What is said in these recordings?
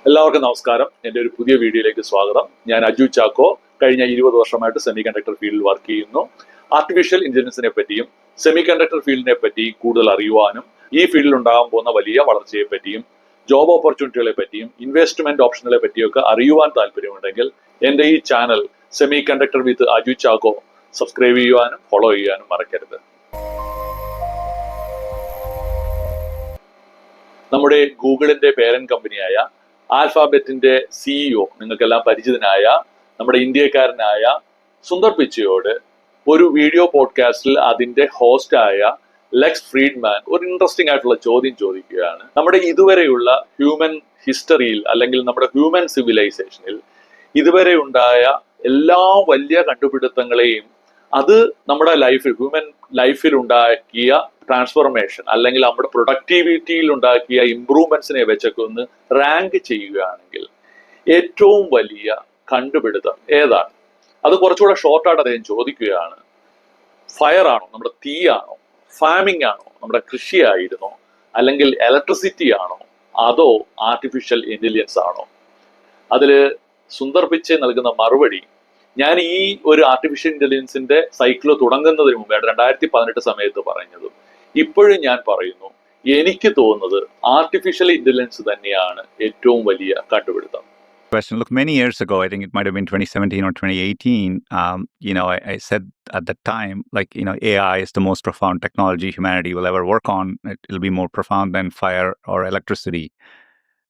എല്ലാവർക്കും നമസ്കാരം. എൻ്റെ ഒരു പുതിയ വീഡിയോയിലേക്ക് സ്വാഗതം. ഞാൻ അജു ചാക്കോ. കഴിഞ്ഞ 20 വർഷമായിട്ട് സെമി കണ്ടക്ടർ ഫീൽഡിൽ വർക്ക് ചെയ്യുന്നു. ആർട്ടിഫിഷ്യൽ ഇന്റലിജൻസിനെ പറ്റിയും സെമി കണ്ടക്ടർ ഫീൽഡിനെ പറ്റി കൂടുതൽ അറിയുവാനും ഈ ഫീൽഡിൽ ഉണ്ടാകാൻ പോകുന്ന വലിയ വളർച്ചയെ പറ്റിയും ജോബ് ഓപ്പർച്യൂണിറ്റികളെ പറ്റിയും ഇൻവെസ്റ്റ്മെന്റ് ഓപ്ഷനുകളെ പറ്റിയൊക്കെ അറിയുവാൻ താല്പര്യമുണ്ടെങ്കിൽ എൻ്റെ ഈ ചാനൽ സെമി കണ്ടക്ടർ വിത്ത് അജു ചാക്കോ സബ്സ്ക്രൈബ് ചെയ്യുവാനും ഫോളോ ചെയ്യാനും മറക്കരുത്. നമ്മുടെ ഗൂഗിളിന്റെ പേരന്റ് കമ്പനിയായ ആൽഫാബെറ്റിന്റെ സിഇഒ നിങ്ങൾക്കെല്ലാം പരിചിതനായ നമ്മുടെ ഇന്ത്യക്കാരനായ സുന്ദർ പിച്ചയോട് ഒരു വീഡിയോ പോഡ്കാസ്റ്റിൽ അതിന്റെ ഹോസ്റ്റായ ലെക്സ് ഫ്രീഡ്മാൻ ഒരു ഇൻട്രസ്റ്റിംഗ് ആയിട്ടുള്ള ചോദ്യം ചോദിക്കുകയാണ്. നമ്മുടെ ഇതുവരെയുള്ള ഹ്യൂമൻ ഹിസ്റ്ററിയിൽ അല്ലെങ്കിൽ നമ്മുടെ ഹ്യൂമൻ സിവിലൈസേഷനിൽ ഇതുവരെ ഉണ്ടായ എല്ലാ വലിയ കണ്ടുപിടുത്തങ്ങളെയും അത് നമ്മുടെ ഹ്യൂമൻ ലൈഫിൽ ഉണ്ടാക്കിയ ട്രാൻസ്ഫോർമേഷൻ അല്ലെങ്കിൽ നമ്മുടെ പ്രൊഡക്ടിവിറ്റിയിൽ ഉണ്ടാക്കിയ ഇംപ്രൂവ്മെന്റ്സിനെ വെച്ചൊക്കെ ഒന്ന് റാങ്ക് ചെയ്യുകയാണെങ്കിൽ ഏറ്റവും വലിയ കണ്ടുപിടുത്തം ഏതാണ്? അത് കുറച്ചുകൂടെ ഷോർട്ടായിട്ട് അദ്ദേഹം ചോദിക്കുകയാണ്. ഫയർ ആണോ, നമ്മുടെ തീയാണോ, ഫാമിംഗ് ആണോ, നമ്മുടെ കൃഷിയായിരുന്നോ, അല്ലെങ്കിൽ ഇലക്ട്രിസിറ്റി ആണോ, അതോ ആർട്ടിഫിഷ്യൽ ഇന്റലിജൻസ് ആണോ? അതില് സുന്ദർ പിച്ചെ നൽകുന്ന മറുപടി, ഞാൻ ഈ ഒരു ആർട്ടിഫിഷ്യൽ ഇന്റലിജൻസിന്റെ സൈക്കിള് തുടങ്ങുന്നതിന് മുമ്പ് 2018 സമയത്ത് പറഞ്ഞതും ഇപ്പോഴും ഞാൻ പറയുന്നു, എനിക്ക് തോന്നുന്നത് ആർട്ടിഫിഷ്യൽ ഇന്റലിജൻസ് തന്നെയാണ് ഏറ്റവും വലിയ കണ്ടുപിടുത്തം. Question. Look, many years ago, I think it might have been 2017 or 2018, I said at the time, AI is the most profound technology humanity will ever work on. It'll be more profound than fire or electricity.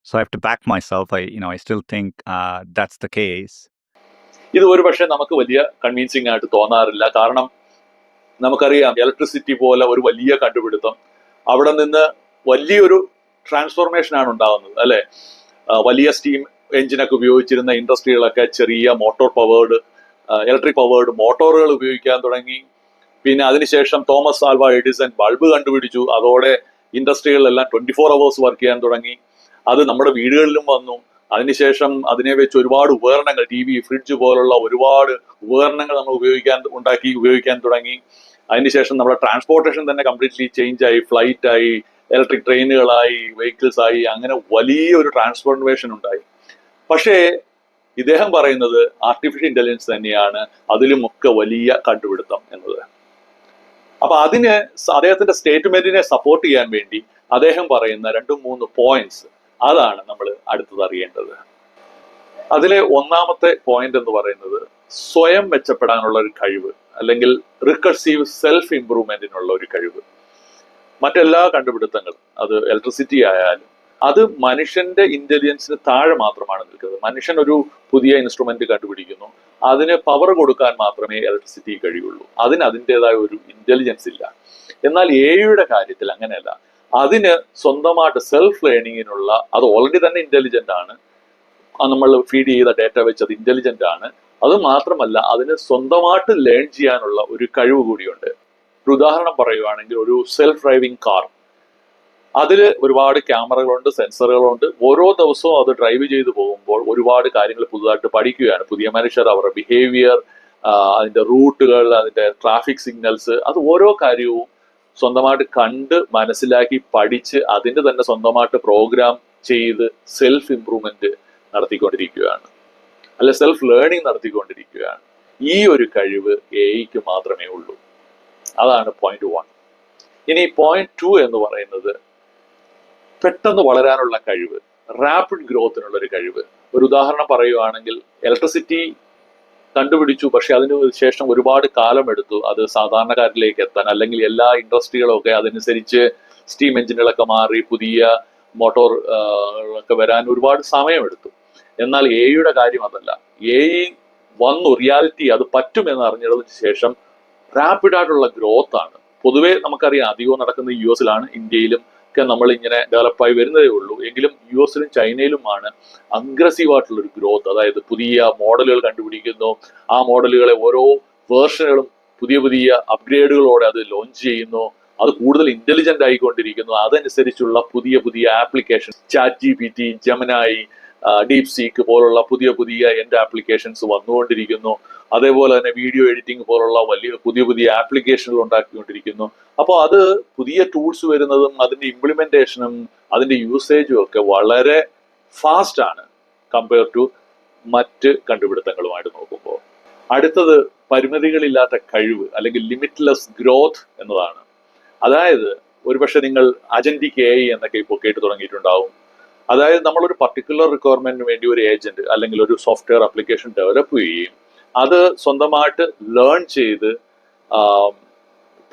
So I have to back myself. I still think that's the case. ഇത് ഒരു പക്ഷേ നമുക്ക് വലിയ convincing ആയിട്ട് തോന്നാറില്ല. കാരണം നമുക്കറിയാം, electricity പോലെ ഒരു വലിയ കണ്ടുപിടുത്തം, അവിടെ നിന്ന് വലിയൊരു ട്രാൻസ്ഫോർമേഷൻ ആണ് ഉണ്ടാകുന്നത്, അല്ലെ? വലിയ സ്റ്റീം എഞ്ചിനൊക്കെ ഉപയോഗിച്ചിരുന്ന ഇൻഡസ്ട്രികളൊക്കെ ചെറിയ മോട്ടോർ പവേർഡ്, ഇലക്ട്രിക് പവേർഡ് മോട്ടോറുകൾ ഉപയോഗിക്കാൻ തുടങ്ങി. പിന്നെ അതിനുശേഷം തോമസ് ആൽവ എഡിസൺ ബൾബ് കണ്ടുപിടിച്ചു. അതോടെ ഇൻഡസ്ട്രികളിലെല്ലാം 24 hours വർക്ക് ചെയ്യാൻ തുടങ്ങി. അത് നമ്മുടെ വീടുകളിലും വന്നു. അതിനുശേഷം അതിനെ വെച്ച് ഒരുപാട് ഉപകരണങ്ങൾ, TV, ഫ്രിഡ്ജ് പോലുള്ള ഒരുപാട് ഉപകരണങ്ങൾ നമ്മൾ ഉപയോഗിക്കാൻ തുടങ്ങി. അതിനുശേഷം നമ്മുടെ ട്രാൻസ്പോർട്ടേഷൻ തന്നെ കംപ്ലീറ്റ്ലി ചേഞ്ച് ആയി. ഫ്ലൈറ്റ് ആയി, ഇലക്ട്രിക് ട്രെയിനുകളായി, വെഹിക്കിൾസ് ആയി, അങ്ങനെ വലിയൊരു ട്രാൻസ്ഫോർമേഷൻ ഉണ്ടായി. പക്ഷേ ഇദ്ദേഹം പറയുന്നത് ആർട്ടിഫിഷ്യൽ ഇന്റലിജൻസ് തന്നെയാണ് അതിലുമൊക്കെ വലിയ കണ്ടുപിടുത്തം എന്നത്. അപ്പൊ അദ്ദേഹത്തിന്റെ സ്റ്റേറ്റ്മെന്റിനെ സപ്പോർട്ട് ചെയ്യാൻ വേണ്ടി അദ്ദേഹം പറയുന്ന 2-3 പോയിന്റ്സ്, അതാണ് നമ്മൾ അടുത്തത് അറിയേണ്ടത്. അതിലെ ഒന്നാമത്തെ പോയിന്റ് എന്ന് പറയുന്നത് സ്വയം മെച്ചപ്പെടാനുള്ള ഒരു കഴിവ്, അല്ലെങ്കിൽ റിക്കർസീവ് സെൽഫ് ഇംപ്രൂവ്മെന്റിനുള്ള ഒരു കഴിവ്. മറ്റെല്ലാ കണ്ടുപിടുത്തങ്ങളും, അത് ഇലക്ട്രിസിറ്റി ആയാലും, അത് മനുഷ്യന്റെ ഇന്റലിജൻസിന് താഴെ മാത്രമാണ് നിൽക്കുന്നത്. മനുഷ്യൻ ഒരു പുതിയ ഇൻസ്ട്രുമെന്റ് കണ്ടുപിടിക്കുന്നു, അതിന് പവർ കൊടുക്കാൻ മാത്രമേ ഇലക്ട്രിസിറ്റി കഴിയുള്ളൂ. അതിന് അതിൻ്റെതായ ഒരു ഇന്റലിജൻസ് ഇല്ല. എന്നാൽ AI കാര്യത്തിൽ അങ്ങനെയല്ല. അതിന് സ്വന്തമായിട്ട് സെൽഫ് ലേണിങ്ങിനുള്ള, അത് ഓൾറെഡി തന്നെ ഇന്റലിജന്റ് ആണ്. നമ്മൾ ഫീഡ് ചെയ്ത ഡേറ്റ വെച്ച് അത് ഇന്റലിജന്റ് ആണ്. അത് മാത്രമല്ല, അതിന് സ്വന്തമായിട്ട് ലേൺ ചെയ്യാനുള്ള ഒരു കഴിവ് കൂടിയുണ്ട്. ഒരു ഉദാഹരണം പറയുവാണെങ്കിൽ, ഒരു സെൽഫ് ഡ്രൈവിംഗ് കാർ, അതിൽ ഒരുപാട് ക്യാമറകളുണ്ട്, സെൻസറുകളുണ്ട്. ഓരോ ദിവസവും അത് ഡ്രൈവ് ചെയ്ത് പോകുമ്പോൾ ഒരുപാട് കാര്യങ്ങൾ പുതുതായിട്ട് പഠിക്കുകയാണ്. പുതിയ മനുഷ്യർ, അവരുടെ ബിഹേവിയർ, അതിന്റെ റൂട്ടുകൾ, അതിന്റെ ട്രാഫിക് സിഗ്നൽസ്, അത് ഓരോ കാര്യവും സ്വന്തമായിട്ട് കണ്ട് മനസ്സിലാക്കി പഠിച്ച് അതിന്റെ തന്നെ സ്വന്തമായിട്ട് പ്രോഗ്രാം ചെയ്ത് സെൽഫ് ഇംപ്രൂവ്മെന്റ് നടത്തിക്കൊണ്ടിരിക്കുകയാണ്, അല്ലെ സെൽഫ് ലേണിംഗ് നടത്തിക്കൊണ്ടിരിക്കുകയാണ്. ഈ ഒരു കഴിവ് AI മാത്രമേ ഉള്ളൂ. അതാണ് പോയിന്റ് 1. ഇനി പോയിന്റ് 2 എന്ന് പറയുന്നത് പെട്ടെന്ന് വളരാനുള്ള കഴിവ്, റാപ്പിഡ് ഗ്രോത്തിനുള്ള ഒരു കഴിവ്. ഒരു ഉദാഹരണം പറയുവാണെങ്കിൽ, ഇലക്ട്രിസിറ്റി കണ്ടുപിടിച്ചു, പക്ഷെ അതിന് ശേഷം ഒരുപാട് കാലം എടുത്തു അത് സാധാരണക്കാരിലേക്ക് എത്താൻ. അല്ലെങ്കിൽ എല്ലാ ഇൻഡസ്ട്രികളും ഒക്കെ അതനുസരിച്ച് സ്റ്റീം എഞ്ചിനുകളൊക്കെ മാറി പുതിയ മോട്ടോർ ഒക്കെ വരാൻ ഒരുപാട് സമയമെടുത്തു. എന്നാൽ AI കാര്യം അതല്ല. AI വന്നു, റിയാലിറ്റി അത് പറ്റുമെന്ന് അറിഞ്ഞതിന് ശേഷം റാപ്പിഡായിട്ടുള്ള ഗ്രോത്ത് ആണ്. പൊതുവെ നമുക്കറിയാം, അധികവും നടക്കുന്ന US ഇന്ത്യയിലും ഒക്കെ നമ്മൾ ഇങ്ങനെ ഡെവലപ്പായി വരുന്നതേ ഉള്ളൂ. എങ്കിലും US ചൈനയിലുമാണ് അഗ്രസീവ് ആയിട്ടുള്ള ഒരു ഗ്രോത്ത്. അതായത് പുതിയ മോഡലുകൾ കണ്ടുപിടിക്കുന്നു, ആ മോഡലുകളെ ഓരോ വേർഷനുകളും പുതിയ പുതിയ അപ്ഗ്രേഡുകളോടെ അത് ലോഞ്ച് ചെയ്യുന്നു, അത് കൂടുതൽ ഇന്റലിജന്റ് ആയിക്കൊണ്ടിരിക്കുന്നു. അതനുസരിച്ചുള്ള പുതിയ പുതിയ ആപ്ലിക്കേഷൻ, ChatGPT, ജെമിനായി, ഡീപ് സീക്ക് പോലുള്ള പുതിയ പുതിയ ആപ്ലിക്കേഷൻസ് വന്നുകൊണ്ടിരിക്കുന്നു. അതേപോലെ തന്നെ വീഡിയോ എഡിറ്റിംഗ് പോലുള്ള പുതിയ പുതിയ ആപ്ലിക്കേഷനുകൾ ഉണ്ടാക്കിക്കൊണ്ടിരിക്കുന്നു. അപ്പോൾ അത് പുതിയ ടൂൾസ് വരുന്നതും അതിന്റെ ഇംപ്ലിമെന്റേഷനും അതിന്റെ യൂസേജും ഒക്കെ വളരെ ഫാസ്റ്റ് ആണ് കമ്പയർ ടു മറ്റ് കണ്ടുപിടുത്തങ്ങളുമായിട്ട് നോക്കുമ്പോൾ. അടുത്തത് പരിമിതികളില്ലാത്ത കഴിവ് അല്ലെങ്കിൽ ലിമിറ്റ്ലെസ് ഗ്രോത്ത് എന്നതാണ്. അതായത് ഒരുപക്ഷെ നിങ്ങൾ അജന്റിക് AI എന്നൊക്കെ ഇപ്പോൾ കേട്ട് തുടങ്ങിയിട്ടുണ്ടാവും. അതായത് നമ്മളൊരു പർട്ടിക്കുലർ റിക്വയർമെന്റിന് വേണ്ടി ഒരു ഏജന്റ് അല്ലെങ്കിൽ ഒരു സോഫ്റ്റ്വെയർ ആപ്ലിക്കേഷൻ ഡെവലപ്പ് ചെയ്യുകയും അത് സ്വന്തമായിട്ട് ലേൺ ചെയ്ത്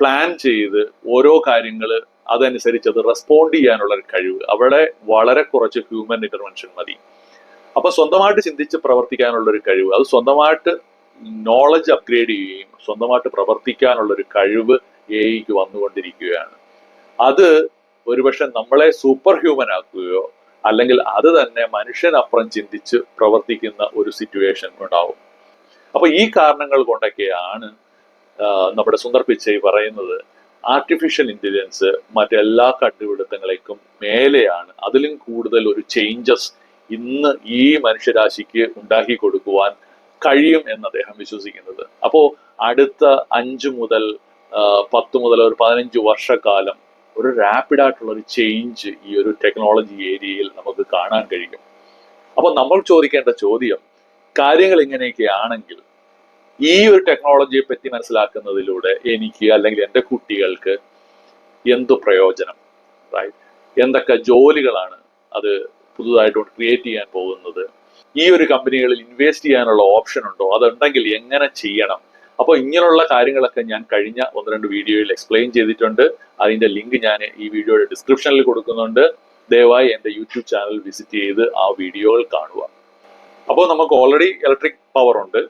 പ്ലാൻ ചെയ്ത് ഓരോ കാര്യങ്ങൾ അതനുസരിച്ച് അത് റെസ്പോണ്ട് ചെയ്യാനുള്ള ഒരു കഴിവ്, അവിടെ വളരെ കുറച്ച് ഹ്യൂമൻ ഇന്റർവെൻഷൻ മതി. അപ്പൊ സ്വന്തമായിട്ട് ചിന്തിച്ച് പ്രവർത്തിക്കാനുള്ള ഒരു കഴിവ്, അത് സ്വന്തമായിട്ട് നോളജ് അപ്ഗ്രേഡ് ചെയ്യുകയും സ്വന്തമായിട്ട് പ്രവർത്തിക്കാനുള്ള ഒരു കഴിവ് AI വന്നുകൊണ്ടിരിക്കുകയാണ്. അത് ഒരുപക്ഷെ നമ്മളെ സൂപ്പർ ഹ്യൂമൻ ആക്കുകയോ അല്ലെങ്കിൽ അത് തന്നെ മനുഷ്യനപ്പുറം ചിന്തിച്ച് പ്രവർത്തിക്കുന്ന ഒരു സിറ്റുവേഷൻ ഉണ്ടാവും. അപ്പൊ ഈ കാരണങ്ങൾ കൊണ്ടൊക്കെയാണ് നമ്മുടെ സുന്ദർ പിച്ചൈ പറയുന്നത് ആർട്ടിഫിഷ്യൽ ഇന്റലിജൻസ് മറ്റെല്ലാ കണ്ടുപിടുത്തങ്ങളേക്കും മേലെയാണ്, അതിലും കൂടുതൽ ഒരു ചേഞ്ചസ് ഇന്ന് ഈ മനുഷ്യരാശിക്ക് ഉണ്ടാക്കി കൊടുക്കുവാൻ കഴിയും എന്ന് അദ്ദേഹം വിശ്വസിക്കുന്നത്. അപ്പോൾ അടുത്ത 5 മുതൽ 10 മുതൽ ഒരു 15 വർഷക്കാലം ഒരു റാപ്പിഡ് ആയിട്ടുള്ള ഒരു ചേഞ്ച് ഈ ഒരു ടെക്നോളജി ഏരിയയിൽ നമുക്ക് കാണാൻ കഴിയും. അപ്പോൾ നമ്മൾ ചോദിക്കേണ്ട ചോദ്യം, കാര്യങ്ങൾ ഇങ്ങനെയൊക്കെയാണെങ്കിൽ ഈ ഒരു ടെക്നോളജിയെ പറ്റി മനസ്സിലാക്കുന്നതിലൂടെ എനിക്ക് അല്ലെങ്കിൽ എൻ്റെ കുട്ടികൾക്ക് എന്തു പ്രയോജനം, റൈറ്റ്? എന്തൊക്കെ ജോലികളാണ് അത് പുതുതായിട്ട് ക്രിയേറ്റ് ചെയ്യാൻ പോകുന്നത്? ഈ ഒരു കമ്പനികളിൽ ഇൻവെസ്റ്റ് ചെയ്യാനുള്ള ഓപ്ഷൻ ഉണ്ടോ? അതുണ്ടെങ്കിൽ എങ്ങനെ ചെയ്യണം? അപ്പോൾ ഇങ്ങനെയുള്ള കാര്യങ്ങളൊക്കെ ഞാൻ കഴിഞ്ഞ 1-2 വീഡിയോയിൽ എക്സ്പ്ലെയിൻ ചെയ്തിട്ടുണ്ട്. അതിന്റെ ലിങ്ക് ഞാൻ ഈ വീഡിയോയുടെ ഡിസ്ക്രിപ്ഷനിൽ കൊടുക്കുന്നുണ്ട്. ദയവായി എൻ്റെ യൂട്യൂബ് ചാനൽ വിസിറ്റ് ചെയ്ത് ആ വീഡിയോകൾ കാണുക. അപ്പോൾ നമുക്ക് ഓൾറെഡി ഇലക്ട്രിക് പവർ ഉണ്ട്,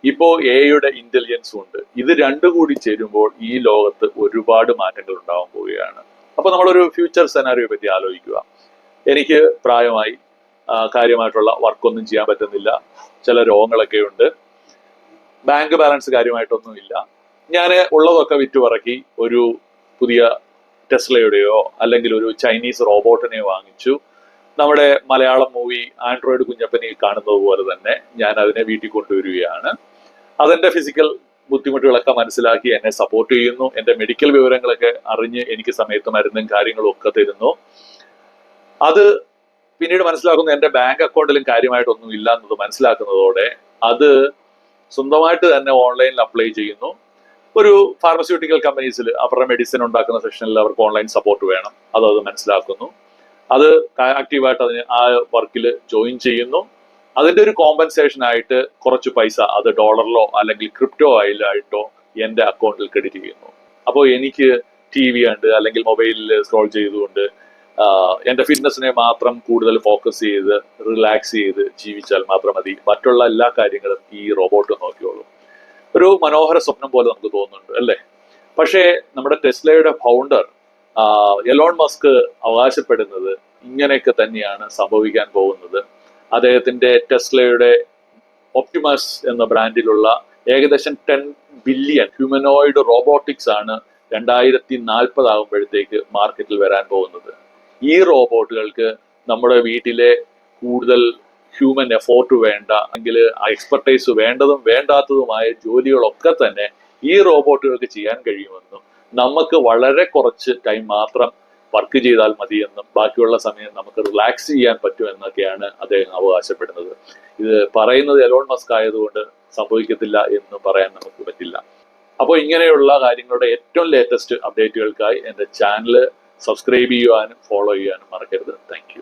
ഇപ്പോൾ AI ഇന്റലിജൻസും ഉണ്ട്. ഇത് രണ്ടും കൂടി ചേരുമ്പോൾ ഈ ലോകത്ത് ഒരുപാട് മാറ്റങ്ങൾ ഉണ്ടാവാൻ പോവുകയാണ്. അപ്പൊ നമ്മളൊരു ഫ്യൂച്ചർ സെനാരിയോ പറ്റി ആലോചിക്കുക. എനിക്ക് പ്രായമായി, കാര്യമായിട്ടുള്ള വർക്കൊന്നും ചെയ്യാൻ പറ്റുന്നില്ല, ചില രോഗങ്ങളൊക്കെ ഉണ്ട്, ബാങ്ക് ബാലൻസ് കാര്യമായിട്ടൊന്നുമില്ല. ഞാൻ ഉള്ളതൊക്കെ വിറ്റുപറക്കി ഒരു പുതിയ ടെസ്ലയുടെയോ അല്ലെങ്കിൽ ഒരു ചൈനീസ് റോബോട്ടിനെയോ വാങ്ങിച്ചു. നമ്മുടെ മലയാളം മൂവി ആൻഡ്രോയിഡ് കുഞ്ഞപ്പനെ കാണുന്നത് പോലെ തന്നെ ഞാൻ അതിനെ വീട്ടിൽ കൊണ്ടുവരികയാണ്. അതെന്റെ ഫിസിക്കൽ ബുദ്ധിമുട്ടുകളൊക്കെ മനസ്സിലാക്കി എന്നെ സപ്പോർട്ട് ചെയ്യുന്നു. എൻ്റെ മെഡിക്കൽ വിവരങ്ങളൊക്കെ അറിഞ്ഞ് എനിക്ക് സമയത്ത് മരുന്നും കാര്യങ്ങളും ഒക്കെ തരുന്നു. അത് പിന്നീട് മനസ്സിലാക്കുന്നു എൻ്റെ ബാങ്ക് അക്കൗണ്ടിലും കാര്യമായിട്ടൊന്നും ഇല്ല എന്നത് മനസ്സിലാക്കുന്നതോടെ അത് സ്വന്തമായിട്ട് തന്നെ ഓൺലൈനിൽ അപ്ലൈ ചെയ്യുന്നു. ഒരു ഫാർമസ്യൂട്ടിക്കൽ കമ്പനീസിൽ അവരുടെ മെഡിസിൻ ഉണ്ടാക്കുന്ന സെക്ഷനിൽ അവർക്ക് ഓൺലൈൻ സപ്പോർട്ട് വേണം, അത് മനസ്സിലാക്കുന്നു. അത് ആക്റ്റീവായിട്ട് അതിന് ആ വർക്കിൽ ജോയിൻ ചെയ്യുന്നു. അതിന്റെ ഒരു കോമ്പൻസേഷൻ ആയിട്ട് കുറച്ച് പൈസ അത് ഡോളറിലോ അല്ലെങ്കിൽ ക്രിപ്റ്റോ ആയിട്ടോ എൻ്റെ അക്കൗണ്ടിൽ ക്രെഡിറ്റ് ചെയ്യുന്നു. അപ്പോൾ എനിക്ക് TV ഉണ്ട് അല്ലെങ്കിൽ മൊബൈലിൽ സ്ക്രോൾ ചെയ്തുകൊണ്ട് എൻ്റെ ഫിറ്റ്നസിനെ മാത്രം കൂടുതൽ ഫോക്കസ് ചെയ്ത് റിലാക്സ് ചെയ്ത് ജീവിച്ചാൽ മാത്രം മതി. മറ്റുള്ള എല്ലാ കാര്യങ്ങളും ഈ റോബോട്ട് നോക്കിയോളും. ഒരു മനോഹര സ്വപ്നം പോലെ നമുക്ക് തോന്നുന്നുണ്ട് അല്ലേ? പക്ഷേ നമ്മുടെ ടെസ്ലയുടെ ഫൗണ്ടർ എലോൺ മസ്ക് അവകാശപ്പെടുന്നത് ഇങ്ങനെയൊക്കെ തന്നെയാണ് സംഭവിക്കാൻ പോകുന്നത്. അദ്ദേഹത്തിന്റെ ടെസ്ലയുടെ ഒപ്റ്റിമസ് എന്ന ബ്രാൻഡിലുള്ള ഏകദേശം 10 ബില്യൺ ഹ്യൂമനോയിഡ് റോബോട്ടിക്സ് ആണ് 2040 ആകുമ്പോഴത്തേക്ക് മാർക്കറ്റിൽ വരാൻ പോകുന്നത്. ഈ റോബോട്ടുകൾക്ക് നമ്മുടെ വീട്ടിലെ കൂടുതൽ ഹ്യൂമൻ എഫോർട്ട് വേണ്ട അല്ലെങ്കിൽ ആ എക്സ്പെർട്ടൈസ് വേണ്ടതും വേണ്ടാത്തതുമായ ജോലികളൊക്കെ തന്നെ ഈ റോബോട്ടുകൾക്ക് ചെയ്യാൻ കഴിയുമെന്നും നമുക്ക് വളരെ കുറച്ച് ടൈം മാത്രം വർക്ക് ചെയ്താൽ മതിയെന്നും ബാക്കിയുള്ള സമയം നമുക്ക് റിലാക്സ് ചെയ്യാൻ പറ്റുമെന്നൊക്കെയാണ് അദ്ദേഹം അവകാശപ്പെടുന്നത്. ഇത് പറയുന്നത് എലോൺ മസ്ക് ആയതുകൊണ്ട് സംഭവിക്കത്തില്ല എന്ന് പറയാൻ നമുക്ക് പറ്റില്ല. അപ്പോൾ ഇങ്ങനെയുള്ള കാര്യങ്ങളുടെ ഏറ്റവും ലേറ്റസ്റ്റ് അപ്ഡേറ്റുകൾക്കായി എൻ്റെ ചാനൽ സബ്സ്ക്രൈബ് ചെയ്യുവാനും ഫോളോ ചെയ്യാനും മറക്കരുത്. Thank you.